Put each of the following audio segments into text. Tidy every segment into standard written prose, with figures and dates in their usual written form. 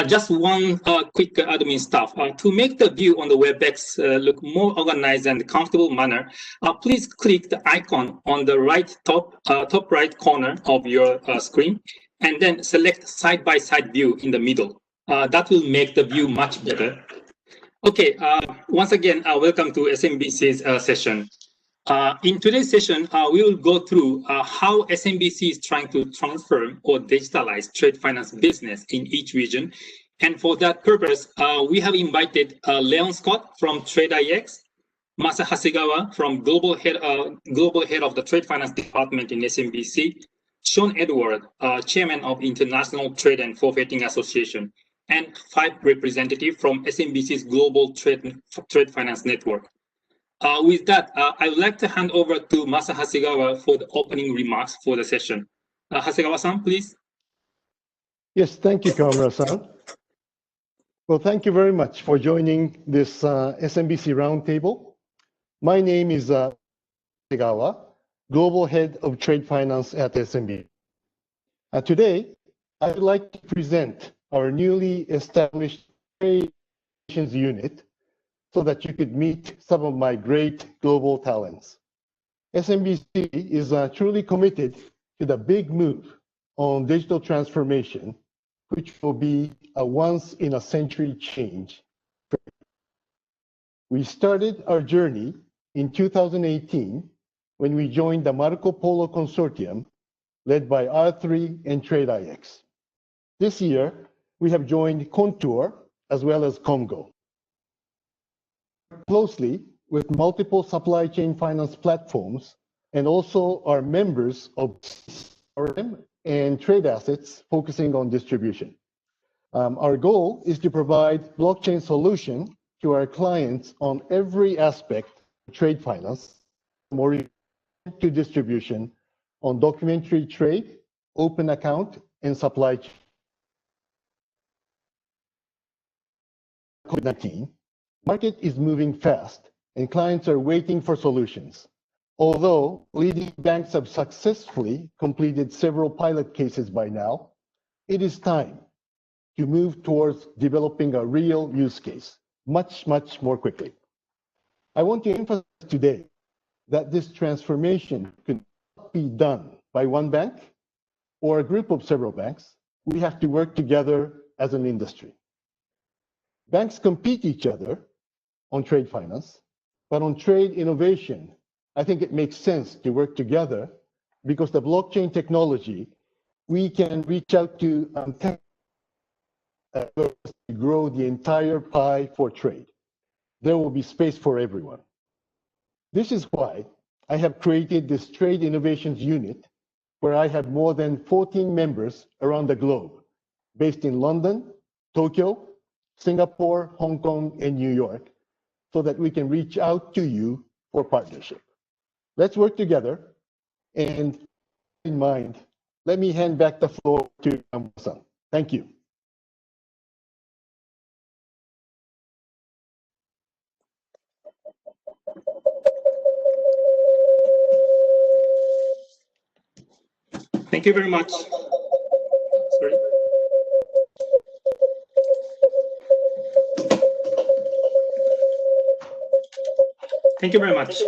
Just one quick admin stuff. To make the view on the WebEx look more organized and comfortable manner, please click the icon on the top right corner of your screen, and then select side-by-side view in the middle. That will make the view much better. Okay, once again, welcome to SMBC's session. In today's session, we will go through how SMBC is trying to transform or digitalize trade finance business in each region. And for that purpose, we have invited Leon Scott from TradeIX, Masa Hasegawa from Global Head of the Trade Finance Department in SMBC, Sean Edward, Chairman of International Trade and Forfeiting Association, and 5 representatives from SMBC's Global Trade Finance Network. With that, I would like to hand over to Masa Hasegawa for the opening remarks for the session. Hasegawa-san, please. Yes, thank you, Kawamura-san. Well, thank you very much for joining this SMBC Roundtable. My name is Hasegawa, Global Head of Trade Finance at SMBC. Today, I would like to present our newly established Trade Relations Unit, so that you could meet some of my great global talents. SMBC is truly committed to the big move on digital transformation, which will be a once-in-a-century change. We started our journey in 2018 when we joined the Marco Polo Consortium led by R3 and TradeIX. This year, we have joined Contour as well as Congo. Closely with multiple supply chain finance platforms and also are members of and trade assets focusing on distribution. Our goal is to provide blockchain solution to our clients on every aspect of trade finance, more to distribution on documentary trade, open account, and supply chain. COVID-19. Market is moving fast and clients are waiting for solutions. Although leading banks have successfully completed several pilot cases by now, it is time to move towards developing a real use case much more quickly. I want to emphasize today that this transformation could not be done by one bank or a group of several banks. We have to work together as an industry. Banks compete each other on trade finance, but on trade innovation, I think it makes sense to work together because the blockchain technology, we can reach out to grow the entire pie for trade. There will be space for everyone. This is why I have created this Trade Innovations Unit, where I have more than 14 members around the globe, based in London, Tokyo, Singapore, Hong Kong, and New York, so that we can reach out to you for partnership. Let's work together, and in mind, let me hand back the floor to Kawamura-san. Thank you. Thank you very much. Sorry. Thank you very much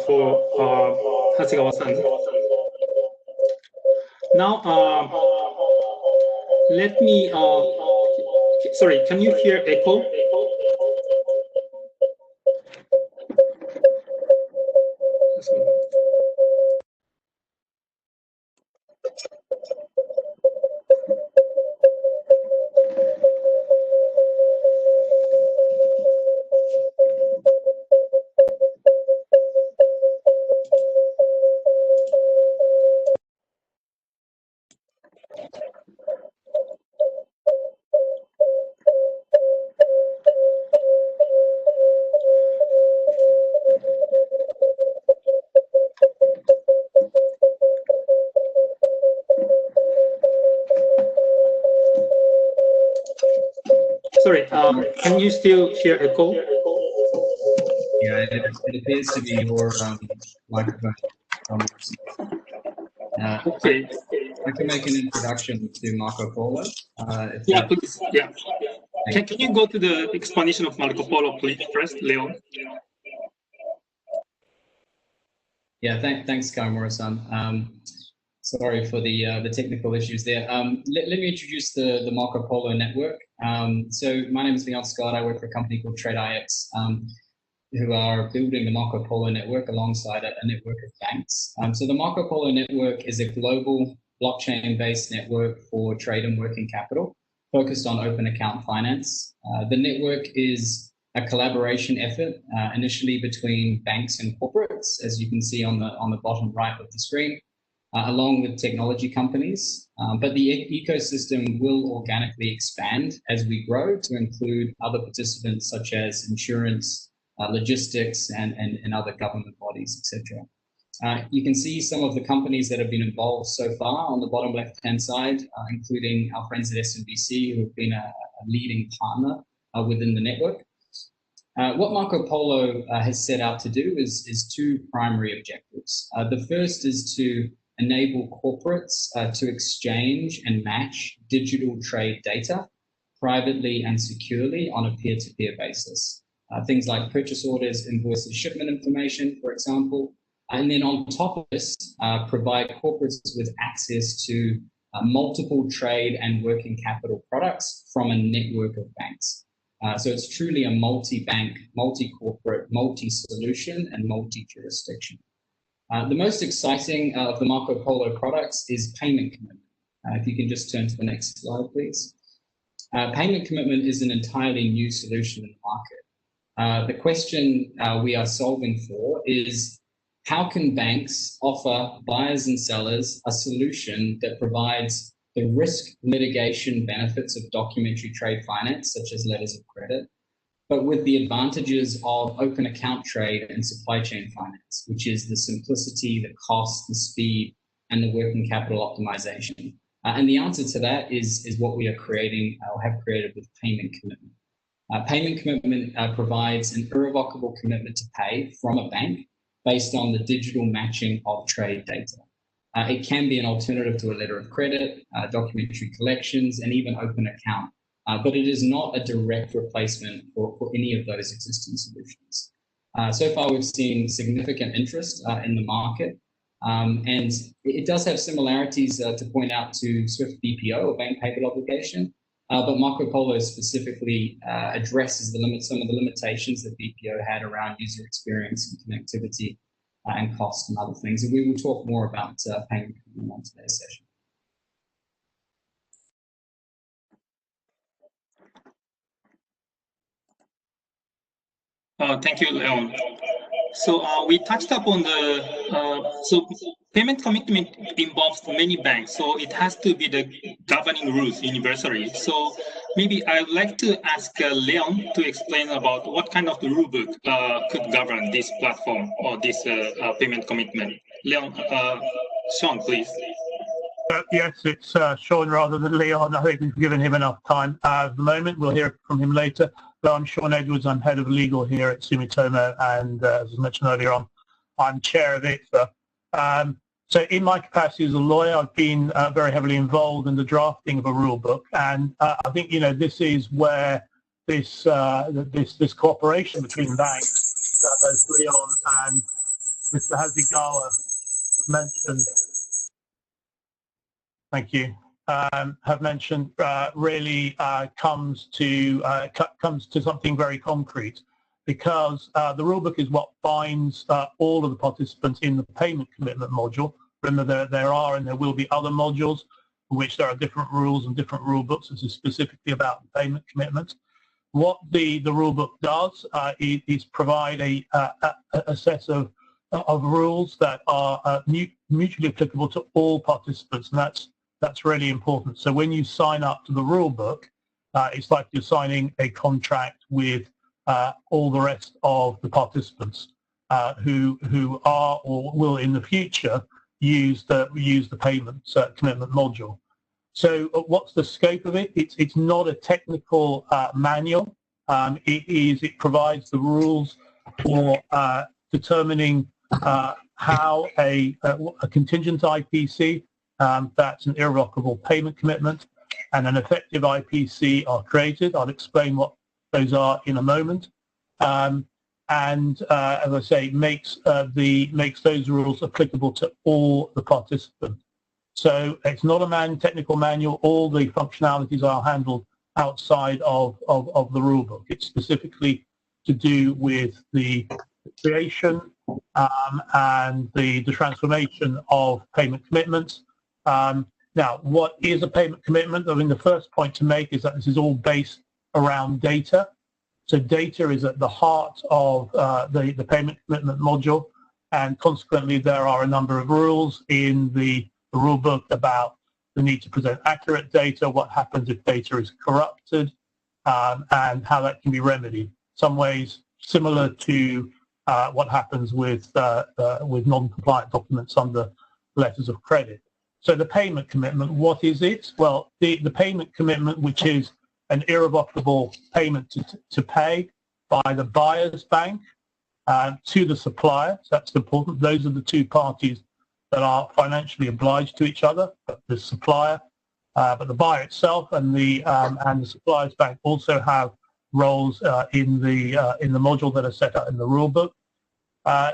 for Hasegawa-san. Now, let me, sorry, can you hear echo? Sorry, can you still hear echo? Yeah, it appears to be your microphone. Okay. I can make an introduction to Marco Polo. Yeah, please. Yeah. Can you go to the explanation of Marco Polo, please, first, Leon? Yeah, thanks, Kawamura-san. Sorry for the technical issues there. Let me introduce the Marco Polo network. So my name is Leon Scott. I work for a company called TradeIX, who are building the Marco Polo network alongside a network of banks. So the Marco Polo network is a global blockchain-based network for trade and working capital, focused on open account finance. The network is a collaboration effort, initially between banks and corporates, as you can see on the bottom right of the screen, along with technology companies. But the ecosystem will organically expand as we grow to include other participants such as insurance, logistics, and other government bodies, etc. You can see some of the companies that have been involved so far on the bottom left-hand side, including our friends at SMBC, who have been a leading partner within the network. What Marco Polo has set out to do is two primary objectives. The first is to enable corporates to exchange and match digital trade data privately and securely on a peer-to-peer basis. Things like purchase orders, invoices, shipment information, for example. And then on top of this, provide corporates with access to multiple trade and working capital products from a network of banks. So it's truly a multi-bank, multi-corporate, multi-solution, and multi-jurisdiction. The most exciting of the Marco Polo products is payment commitment. If you can just turn to the next slide, please. Payment commitment is an entirely new solution in the market. The question we are solving for is, how can banks offer buyers and sellers a solution that provides the risk mitigation benefits of documentary trade finance, such as letters of credit, but with the advantages of open account trade and supply chain finance, which is the simplicity, the cost, the speed, and the working capital optimization? And the answer to that is what we are creating or have created with payment commitment. Payment commitment provides an irrevocable commitment to pay from a bank based on the digital matching of trade data. It can be an alternative to a letter of credit, documentary collections, and even open account. But it is not a direct replacement for any of those existing solutions. So far, we've seen significant interest in the market, and it does have similarities to point out to SWIFT BPO, or bank payable obligation, but Marco Polo specifically addresses some of the limitations that BPO had around user experience and connectivity and cost and other things. And we will talk more about payment on today's session. Thank you, Leon. So we touched upon so payment commitment involves many banks, so it has to be the governing rules universally. So maybe I would like to ask Leon to explain about what kind of the rule book could govern this platform or this payment commitment. Leon, Sean, please. Yes, it's Sean rather than Leon. I think we've given him enough time at the moment. We'll hear from him later. But I'm Sean Edwards. I'm head of legal here at Sumitomo, and as I mentioned earlier on, I'm chair of ICFA. So in my capacity as a lawyer, I've been very heavily involved in the drafting of a rule book, and I think this is where this cooperation between banks that both Leon and Mr. Hasegawa mentioned. Thank you. Have mentioned really comes to something very concrete, because the rulebook is what binds all of the participants in the payment commitment module. Remember, there are and there will be other modules in which there are different rules and different rule books. This is specifically about the payment commitment. What the rulebook does is provide a set of rules that are mutually applicable to all participants, and that's really important. So when you sign up to the rule book, it's like you're signing a contract with all the rest of the participants who are or will in the future use the payment commitment module. So what's the scope of it? It's not a technical manual. It provides the rules for determining how a contingent IPC that's an irrevocable payment commitment, and an effective IPC are created. I'll explain what those are in a moment. As I say, makes those rules applicable to all the participants. So it's not a technical manual. All the functionalities are handled outside of the rulebook. It's specifically to do with the creation and the transformation of payment commitments. Now, what is a payment commitment? I mean, the first point to make is that this is all based around data. So data is at the heart of the payment commitment module, and consequently there are a number of rules in the rule book about the need to present accurate data, what happens if data is corrupted, and how that can be remedied. Some ways similar to what happens with non-compliant documents under letters of credit. So the payment commitment, what is it? Well, the payment commitment, which is an irrevocable payment to pay by the buyer's bank to the supplier. So that's important. Those are the two parties that are financially obliged to each other, the supplier, but the buyer itself and the supplier's bank also have roles in the module that are set out in the rule book.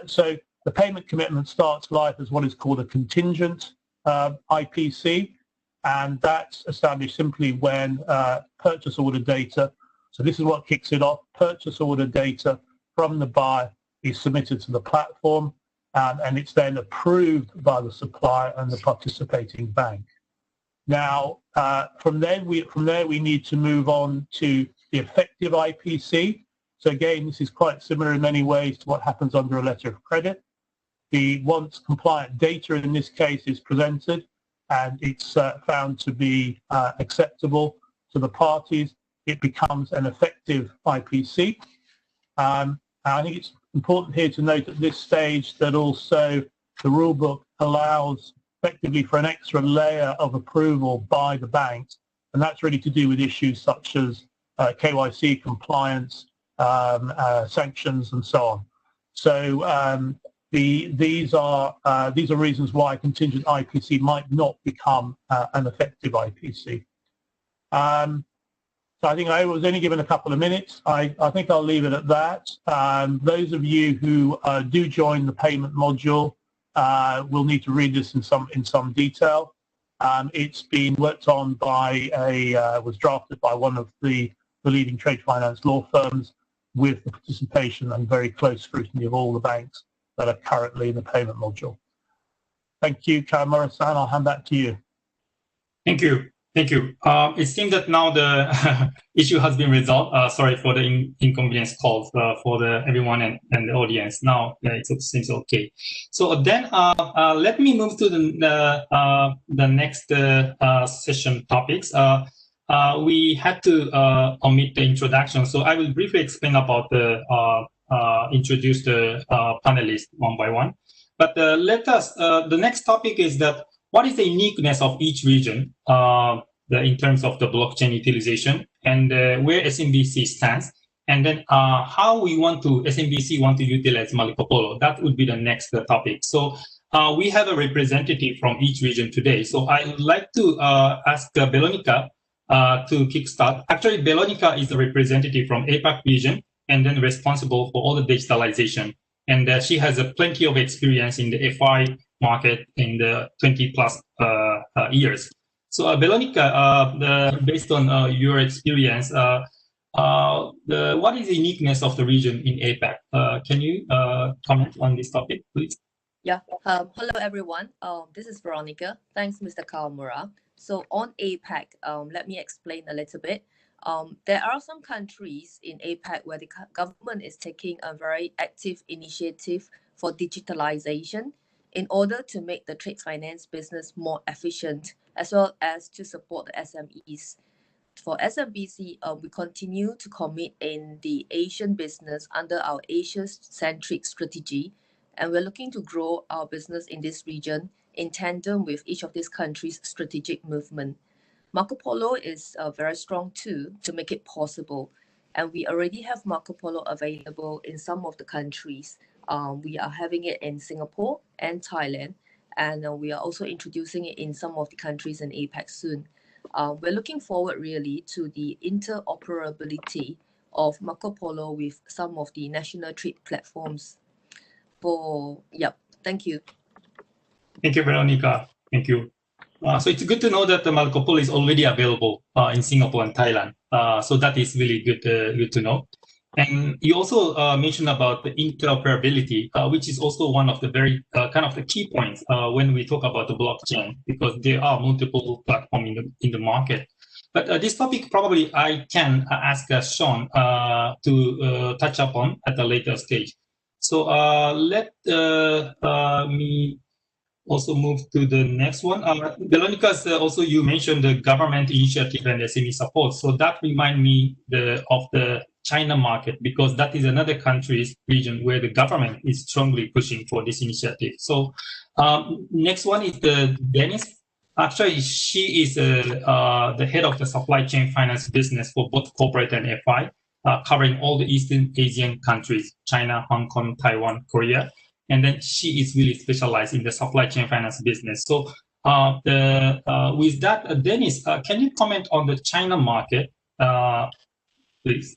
So the payment commitment starts life as what is called a contingent IPC, and that's established simply when purchase order data, so this is what kicks it off, purchase order data from the buyer is submitted to the platform, and it's then approved by the supplier and the participating bank. Now, from there we need to move on to the effective IPC. So again, this is quite similar in many ways to what happens under a letter of credit. Once compliant data in this case is presented and it's found to be acceptable to the parties, it becomes an effective IPC. I think it's important here to note at this stage that also the rulebook allows effectively for an extra layer of approval by the banks, and that's really to do with issues such as KYC compliance, sanctions, and so on. So these are reasons why contingent IPC might not become an effective IPC. So I think I was only given a couple of minutes. I think I'll leave it at that. Those of you who do join the payment module will need to read this in some detail. It's been worked on by was drafted by one of the leading trade finance law firms with the participation and very close scrutiny of all the banks that are currently in the payment module. Thank you, Kawamura-san. I'll hand back to you. Thank you. Thank you. It seems that now the issue has been resolved. Sorry for the inconvenience caused for everyone and the audience. Now it seems okay. So then let me move to the next session topics. We had to omit the introduction, so I will briefly explain about introduce the panelists one by one. But let us, the next topic is that what is the uniqueness of each region in terms of the blockchain utilization and where SMBC stands, and then how SMBC want to utilize Marco Polo. That would be the next topic. So we have a representative from each region today. So I would like to ask Veronica to kickstart. Actually, Veronica is the representative from APAC region and then responsible for all the digitalization. And she has plenty of experience in the FI market in the 20+ years. So Veronica, based on your experience, what is the uniqueness of the region in APAC? Can you comment on this topic, please? Yeah. Hello, everyone. This is Veronica. Thanks, Mr. Kawamura. So on APAC, let me explain a little bit. There are some countries in APAC where the government is taking a very active initiative for digitalization in order to make the trade finance business more efficient, as well as to support the SMEs. For SMBC, we continue to commit in the Asian business under our Asia-centric strategy, and we're looking to grow our business in this region in tandem with each of these countries' strategic movement. Marco Polo is a very strong tool to make it possible, and we already have Marco Polo available in some of the countries. We are having it in Singapore and Thailand, and we are also introducing it in some of the countries in APAC soon. We're looking forward really to the interoperability of Marco Polo with some of the national trade platforms. Thank you. Thank you, Veronica. Thank you. So it's good to know that the Marco Polo is already available in Singapore and Thailand. So that is really good to know. And you also mentioned about the interoperability, which is also one of the very kind of the key points when we talk about the blockchain, because there are multiple platforms in the market. But this topic probably I can ask Sean to touch upon at a later stage. So let me also move to the next one. Veronica, also you mentioned the government initiative and SME support. So that reminds me of the China market, because that is another country's region where the government is strongly pushing for this initiative. So next one is Dennis. Actually, she is the head of the supply chain finance business for both corporate and FI, covering all the Eastern Asian countries, China, Hong Kong, Taiwan, Korea. And then she is really specialized in the supply chain finance business. So with that, Dennis, can you comment on the China market, please?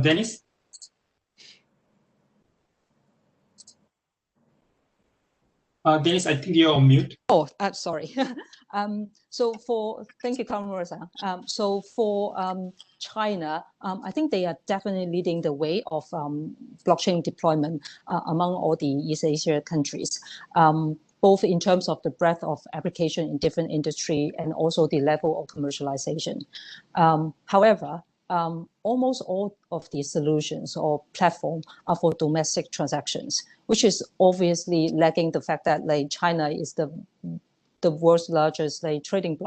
Dennis? Dennis, I think you're on mute. Oh, sorry. Thank you, Kamura-san. So for China, I think they are definitely leading the way of blockchain deployment among all the East Asia countries, both in terms of the breadth of application in different industry and also the level of commercialization. However, almost all of these solutions or platform are for domestic transactions, which is obviously lagging the fact that China is the world's largest trading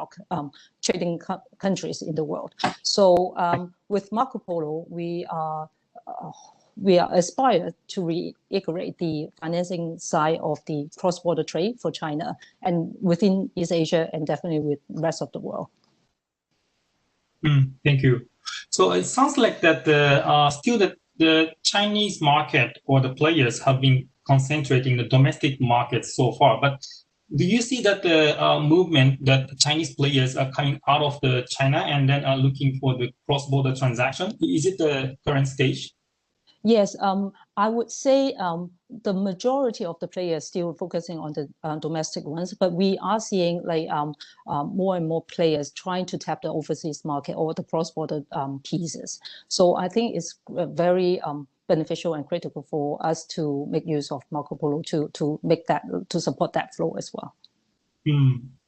countries in the world. So with Marco Polo, we are aspired to reiterate the financing side of the cross-border trade for China and within East Asia and definitely with the rest of the world. Thank you. So it sounds like that still the Chinese market or the players have been concentrating the domestic market so far. But do you see that the movement that the Chinese players are coming out of the China and then are looking for the cross-border transaction? Is it the current stage? Yes, I would say the majority of the players still focusing on the domestic ones, but we are seeing more and more players trying to tap the overseas market or the cross-border pieces. So I think it's very beneficial and critical for us to make use of Marco Polo to support that flow as well.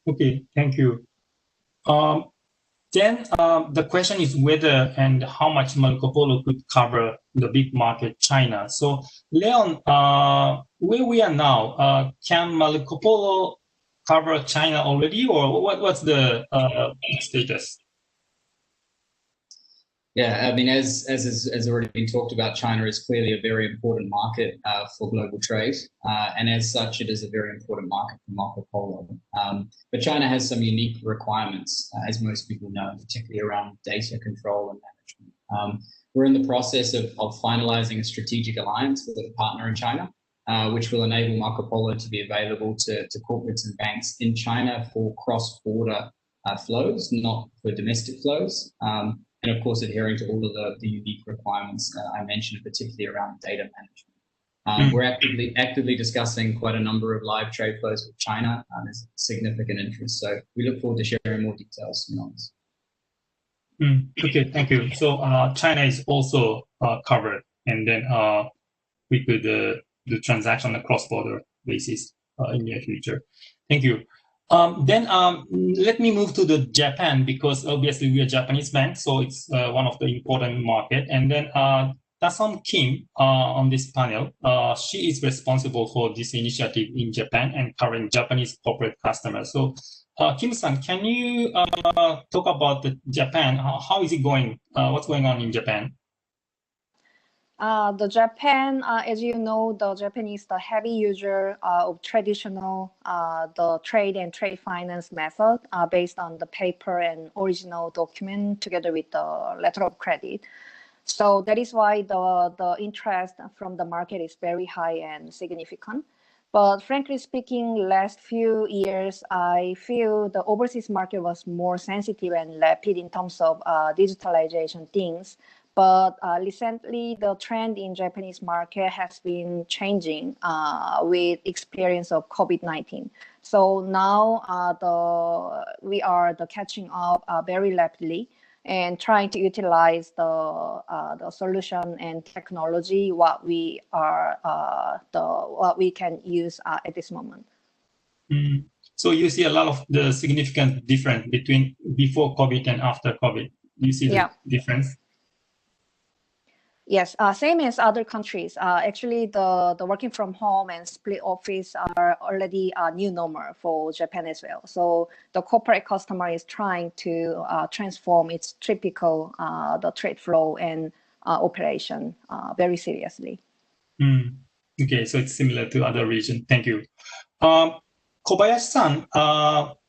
Okay, thank you. Then the question is whether and how much Marco Polo could cover the big market, China. So Leon, where we are now, can Marco Polo cover China already, or what's the status? Yeah, I mean, as has already been talked about, China is clearly a very important market for global trade, and as such, it is a very important market for Marco Polo. But China has some unique requirements, as most people know, particularly around data control and management. We're in the process of finalizing a strategic alliance with a partner in China, which will enable Marco Polo to be available to corporates and banks in China for cross-border flows, not for domestic flows. And of course, adhering to all of the unique requirements I mentioned, particularly around data management. We're actively discussing quite a number of live trade flows with China. There's significant interest, so we look forward to sharing more details soon on this. Okay, thank you. So China is also covered, and then we could do transaction on a cross-border basis in the near future. Thank you. Then let me move to the Japan, because obviously we are a Japanese bank, so it's one of the important market. And then Dasom Kim on this panel, she is responsible for this initiative in Japan and covering Japanese corporate customers. So Kim-san, can you talk about the Japan? How is it going? What's going on in Japan? The Japan, as you know, the Japanese is the heavy user of traditional the trade and trade finance method based on the paper and original document together with the letter of credit. So that is why the interest from the market is very high and significant. But frankly speaking, last few years, I feel the overseas market was more sensitive and rapid in terms of digitalization things. But recently, the trend in Japanese market has been changing with experience of COVID-19. So now we are catching up very rapidly and trying to utilize the solution and technology what we can use at this moment. So you see a lot of the significant difference between before COVID and after COVID. You see the difference? Yes, same as other countries. Actually, the working from home and split office are already a new normal for Japan as well. So the corporate customer is trying to transform its typical the trade flow and operation very seriously. Okay, so it's similar to other regions. Thank you. Kobayashi-san,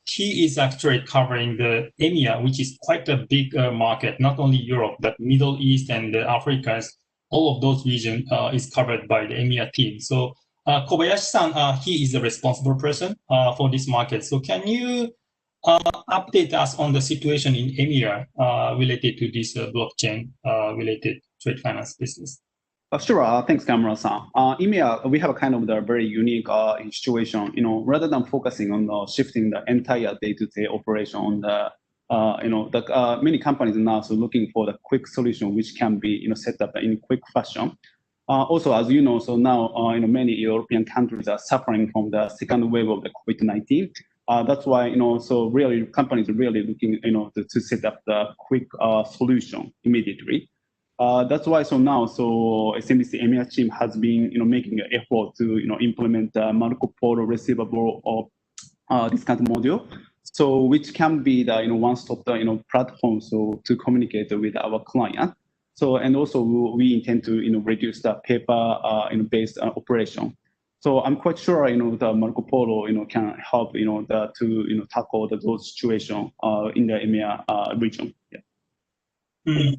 he is actually covering the EMEA, which is quite a big market, not only Europe, but Middle East and Africa. All of those regions is covered by the EMEA team. So Kobayashi-san, he is the responsible person for this market. So can you update us on the situation in EMEA related to this blockchain related trade finance business? Sure. Thanks, Kamura-san. EMEA, we have a kind of the very unique situation. Rather than focusing on shifting the entire day-to-day operation on the, many companies now so looking for the quick solution which can be set up in quick fashion. Also, as you know, so now many European countries are suffering from the second wave of the COVID-19. That's why so really companies are really looking to set up the quick solution immediately. That's why so now SMBC EMEA team has been making an effort to implement the Marco Polo receivable or discount module, so which can be the one-stop platform so to communicate with our client. So and also we intend to reduce the paper based operation. So I'm quite sure the Marco Polo can help to tackle those situations in the EMEA region. Yeah.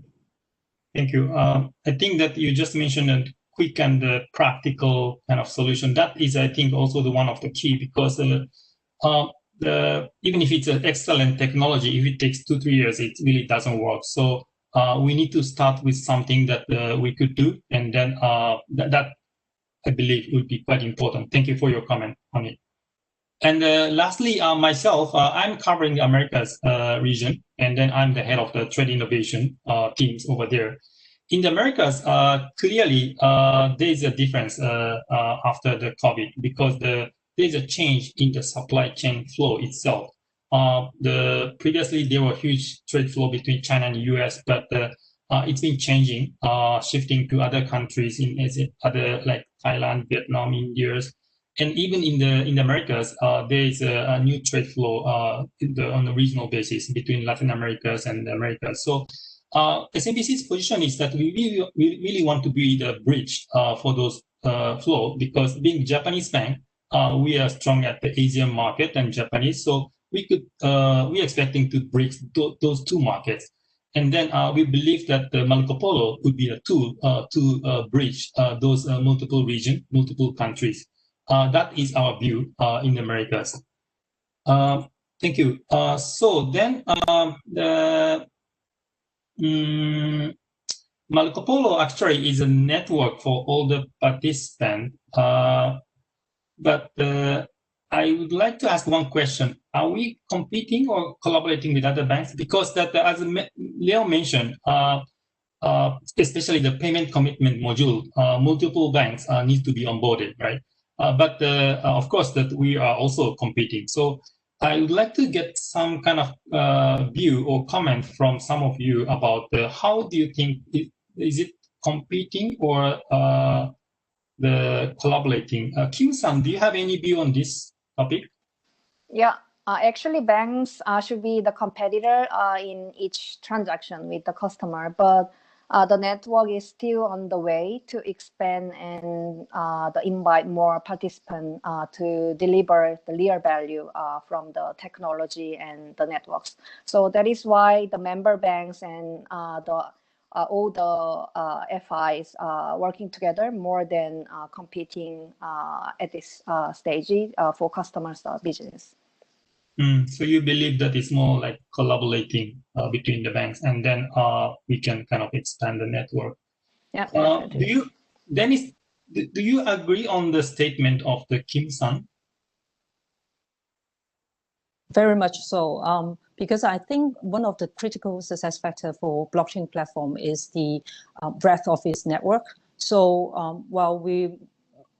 Thank you. I think that you just mentioned a quick and practical kind of solution. That is, I think, also the one of the key, because even if it's an excellent technology, if it takes 2-3 years, it really doesn't work. So we need to start with something that we could do, and then that I believe would be quite important. Thank you for your comment on it. And lastly, myself, I'm covering the Americas region, and then I'm the head of the trade innovation teams over there. In the Americas, clearly, there's a difference after the COVID, because there's a change in the supply chain flow itself. Previously, there were huge trade flow between China and the US, but it's been changing, shifting to other countries other like Thailand, Vietnam, India. And even in the Americas, there is a new trade flow on a regional basis between Latin America and the Americas. So SMBC's position is that we really want to be the bridge for those flow, because being Japanese bank, we are strong at the Asian market and Japanese. So we're expecting to bridge those two markets. And then we believe that the Marco Polo could be a tool to bridge those multiple regions, multiple countries. That is our view in the Americas. Thank you. So then the Marco Polo actually is a network for all the participants. But I would like to ask one question. Are we competing or collaborating with other banks? Because that, as Leo mentioned, especially the payment commitment module, multiple banks need to be onboarded, right? But of course, that we are also competing. So I would like to get some kind of view or comment from some of you about how do you think, is it competing or the collaborating? Kim-san, do you have any view on this topic? Yeah, actually banks should be the competitor in each transaction with the customer. But the network is still on the way to expand and invite more participants to deliver the real value from the technology and the networks. So that is why the member banks and all the FIs working together more than competing at this stage for customers' business. So you believe that it's more like collaborating between the banks, and then we can kind of expand the network. Yeah. Do you agree on the statement of the Kim-san? Very much so, because I think one of the critical success factors for blockchain platform is the breadth of its network. So while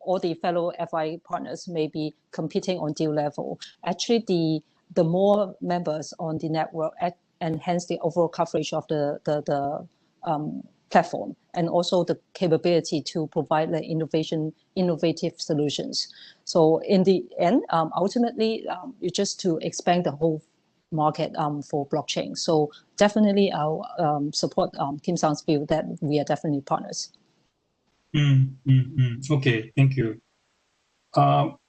all the fellow FI partners may be competing on deal level, actually the more members on the network enhance the overall coverage of the platform, and also the capability to provide the innovative solutions. So in the end, ultimately, it's just to expand the whole market for blockchain. So definitely I'll support Kim-san's view that we are definitely partners. Okay, thank you.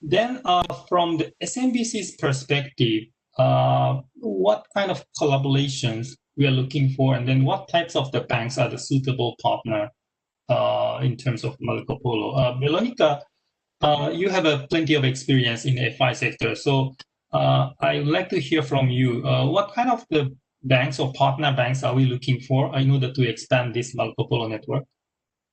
Then from the SMBC's perspective, what kind of collaborations we are looking for, and then what types of the banks are the suitable partner in terms of Marco Polo? Veronica, you have plenty of experience in the FI sector, so I would like to hear from you. What kind of the banks or partner banks are we looking for in order to expand this Marco Polo network?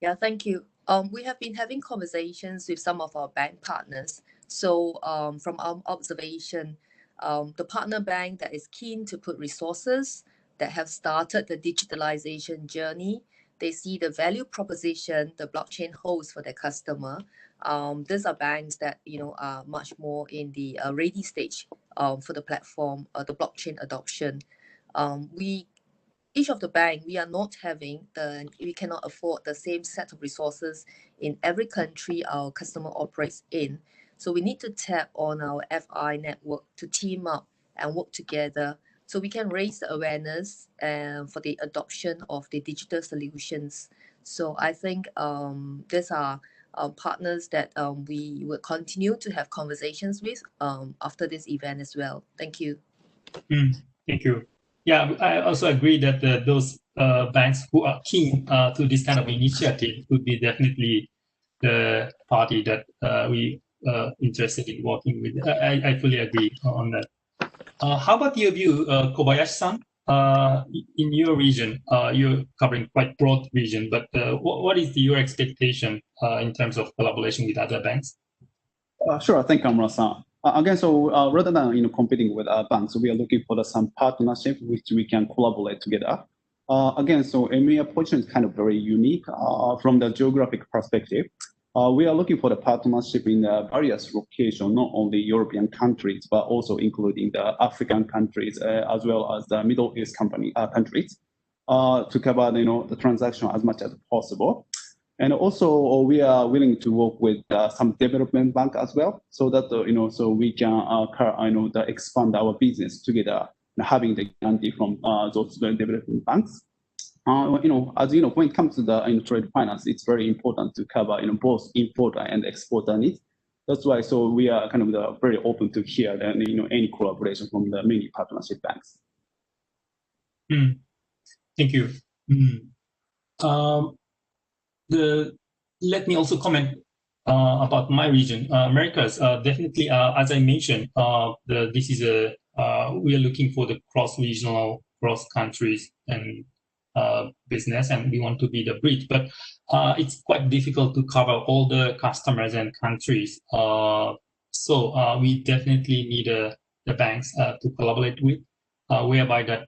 Yeah, thank you. We have been having conversations with some of our bank partners. So from our observation, the partner bank that is keen to put resources, that have started the digitalization journey, they see the value proposition the blockchain holds for their customer. These are banks that are much more in the ready stage for the platform, the blockchain adoption. Each of the bank, we cannot afford the same set of resources in every country our customer operates in. So we need to tap on our FI network to team up and work together so we can raise the awareness for the adoption of the digital solutions. So I think these are partners that we will continue to have conversations with after this event as well. Thank you. Thank you. Yeah, I also agree that those banks who are keen to this kind of initiative would be definitely the party that we are interested in working with. I fully agree on that. How about your view, Kobayashi-san? In your region, you're covering quite broad region, but what is your expectation in terms of collaboration with other banks? Sure, thank you, Kamura-san. Again, so rather than competing with banks, we are looking for some partnership which we can collaborate together. Again, so EMEA position is kind of very unique from the geographic perspective. We are looking for the partnership in various locations, not only European countries, but also including the African countries as well as the Middle East countries to cover the transaction as much as possible. And also, we are willing to work with some development bank as well, so that so we can expand our business together, having the guarantee from those development banks. As you know, when it comes to the trade finance, it's very important to cover both importer and exporter needs. That's why so we are kind of very open to hear any collaboration from the many partnership banks. Thank you. Let me also comment about my region, Americas. Definitely, as I mentioned, this is we are looking for the cross-regional, cross-countries and business, and we want to be the bridge. But it's quite difficult to cover all the customers and countries. So we definitely need the banks to collaborate with, whereby that,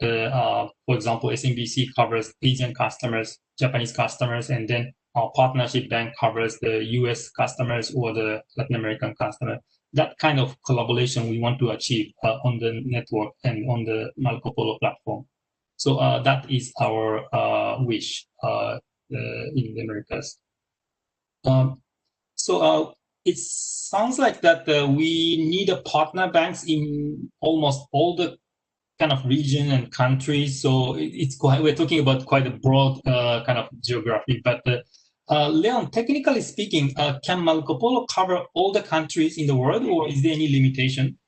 for example, SMBC covers Asian customers, Japanese customers, and then our partnership bank covers the US customers or the Latin American customer. That kind of collaboration we want to achieve on the network and on the Marco Polo platform. So that is our wish in the Americas. So it sounds like that we need a partner banks in almost all the kind of region and countries, so it's quite, we're talking about quite a broad kind of geography. But Leon, technically speaking, can Marco Polo cover all the countries in the world, or is there any limitation?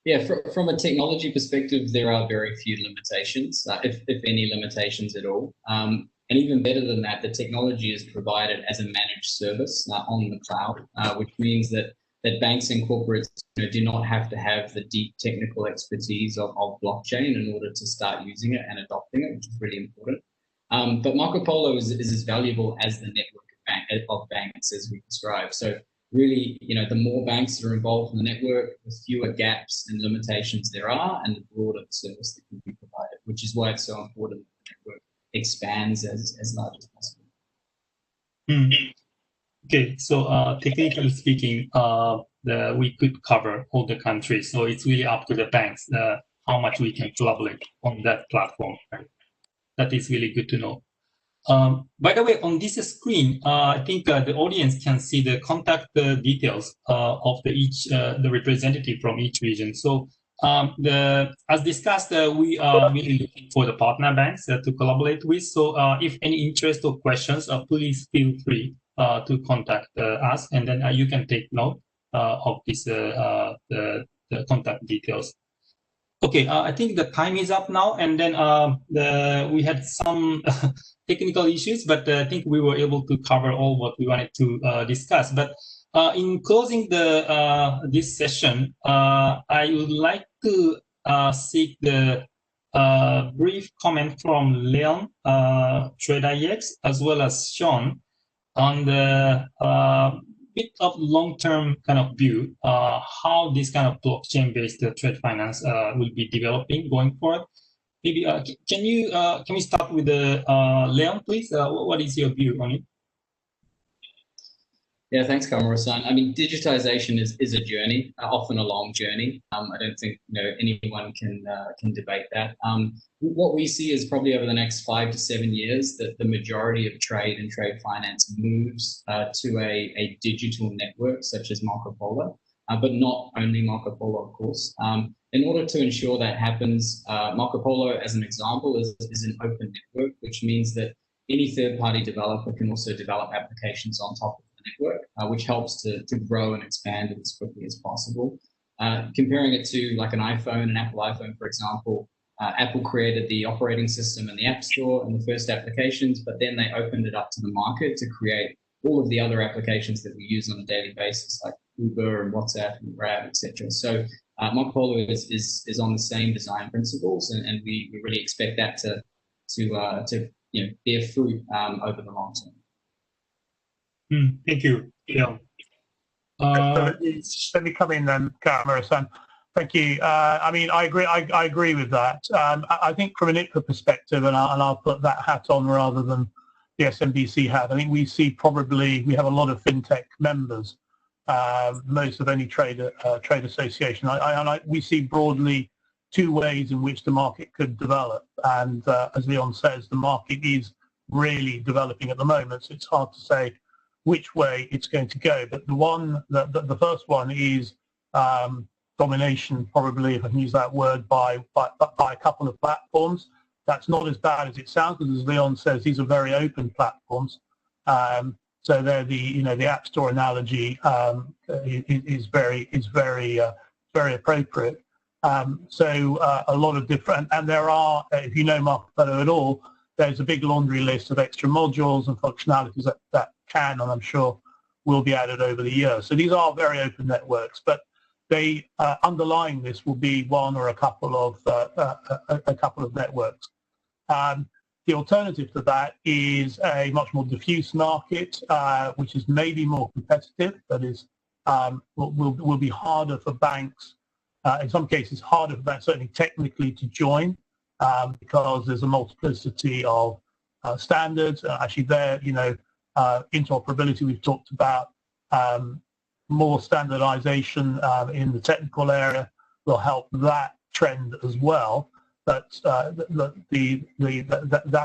Yeah, from a technology perspective, there are very few limitations, if any limitations at all. And even better than that, the technology is provided as a managed service on the cloud, which means that banks and corporates do not have to have the deep technical expertise of blockchain in order to start using it and adopting it, which is really important. But Marco Polo is as valuable as the network of banks, as we described. So really, the more banks that are involved in the network, the fewer gaps and limitations there are, and the broader the service that can be provided, which is why it's so important that the network expands as large as possible. Okay, so technically speaking, we could cover all the countries. So it's really up to the banks how much we can collaborate on that platform. Right? That is really good to know. By the way, on this screen, I think the audience can see the contact details of the representative from each region. So as discussed, we are really looking for the partner banks to collaborate with. So if any interest or questions, please feel free to contact us, and then you can take note of this the contact details. Okay, I think the time is up now, and then we had some technical issues, but I think we were able to cover all what we wanted to discuss. But in closing this session, I would like to seek the brief comment from Leon, TradeIX, as well as Sean on the bit of long-term kind of view, how this kind of blockchain-based trade finance will be developing going forward. Maybe can we start with Leon, please? What is your view on it? Yeah, thanks, Kamura-san. I mean, digitization is a journey, often a long journey. I don't think anyone can debate that. What we see is probably over the next 5 to 7 years that the majority of trade and trade finance moves to a digital network such as Marco Polo, but not only Marco Polo, of course. In order to ensure that happens, Marco Polo, as an example, is an open network, which means that any third-party developer can also develop applications on top of network, which helps to grow and expand it as quickly as possible. Comparing it to like an iPhone, an Apple iPhone, for example, Apple created the operating system and the App Store and the first applications, but then they opened it up to the market to create all of the other applications that we use on a daily basis, like Uber and WhatsApp and Grab, etc. So Marco Polo is on the same design principles, and we really expect that to bear fruit over the long term. Thank you. Yeah. Let me come in then, Kamura-san. Thank you. I mean, I agree with that. I think from an IPA perspective, and I'll put that hat on rather than the SMBC hat. I think we have a lot of fintech members, most of any trade association. We see broadly 2 ways in which the market could develop, and as Leon says, the market is really developing at the moment. So it's hard to say which way it's going to go, but the first one is domination, probably, if I can use that word, by a couple of platforms. That's not as bad as it sounds, because as Leon says, these are very open platforms. So they're the App Store analogy is very appropriate. So a lot of different, and there are, if you know Marco Polo at all, there's a big laundry list of extra modules and functionalities that can, and I'm sure will be added over the years. So these are very open networks, but they underlying this will be one or a couple of networks. The alternative to that is a much more diffuse market, which is maybe more competitive, that is will be harder for banks, in some cases harder for banks, certainly technically, to join, because there's a multiplicity of standards. Actually there, interoperability we've talked about, more standardization in the technical area will help that trend as well. But that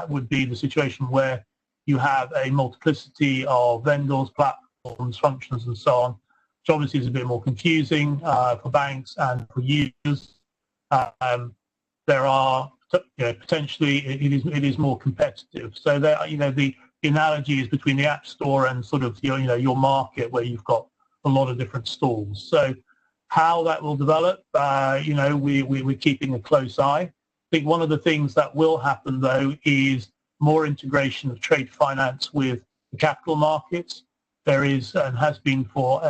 would be the situation where you have a multiplicity of vendors, platforms, functions, and so on, which obviously is a bit more confusing for banks and for users. there are, potentially it is more competitive. So there, the analogy is between the App Store and sort of your market where you've got a lot of different stalls. So how that will develop, we're keeping a close eye. I think one of the things that will happen though is more integration of trade finance with the capital markets. There is and has been for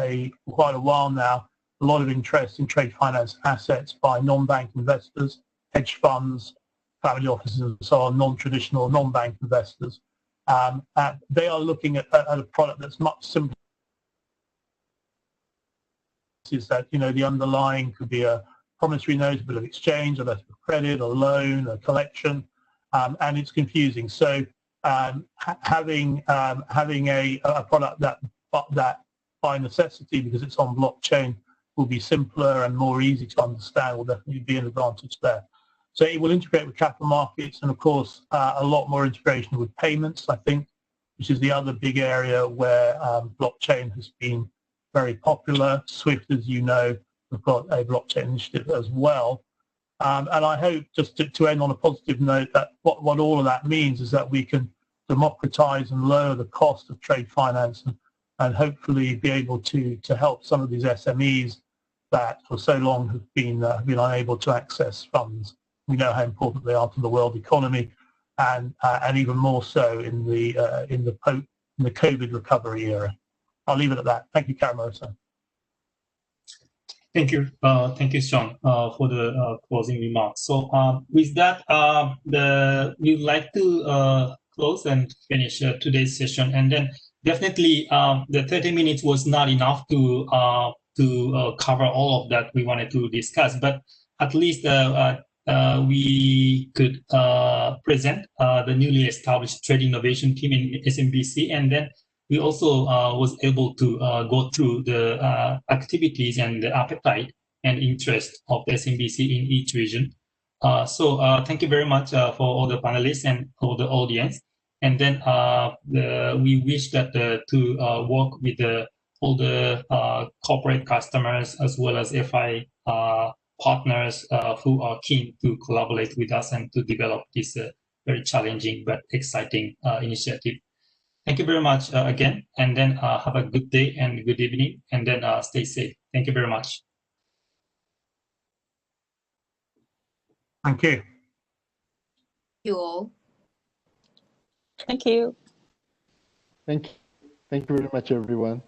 quite a while now a lot of interest in trade finance assets by non-bank investors, hedge funds, family offices, and so on, non-traditional, non-bank investors. They are looking at a product that's much simpler. Is that the underlying could be a promissory note, a bill of exchange, a letter of credit, a loan, a collection, and it's confusing. So having a product that by necessity, because it's on blockchain, will be simpler and more easy to understand will definitely be an advantage there. So it will integrate with capital markets and, of course, a lot more integration with payments, I think, which is the other big area where blockchain has been very popular. SWIFT, as you know, we've got a blockchain initiative as well. And I hope, just to end on a positive note, that what all of that means is that we can democratize and lower the cost of trade finance and hopefully be able to help some of these SMEs that for so long have been unable to access funds. We know how important they are to the world economy, and even more so in the COVID recovery era. I'll leave it at that. Thank you, Karamura-san. Thank you, Sean, for the closing remarks. So with that, we'd like to close and finish today's session, and then definitely the 30 minutes was not enough to cover all of that we wanted to discuss, but at least we could present the newly established trade innovation team in SMBC, and then we also was able to go through the activities and the appetite and interest of SMBC in each region. So thank you very much for all the panelists and all the audience. And then we wish that to work with all the corporate customers as well as FI partners who are keen to collaborate with us and to develop this very challenging but exciting initiative. Thank you very much again, and then have a good day and good evening, and then stay safe. Thank you very much. Thank you. Thank you all. Thank you. Thank you very much, everyone.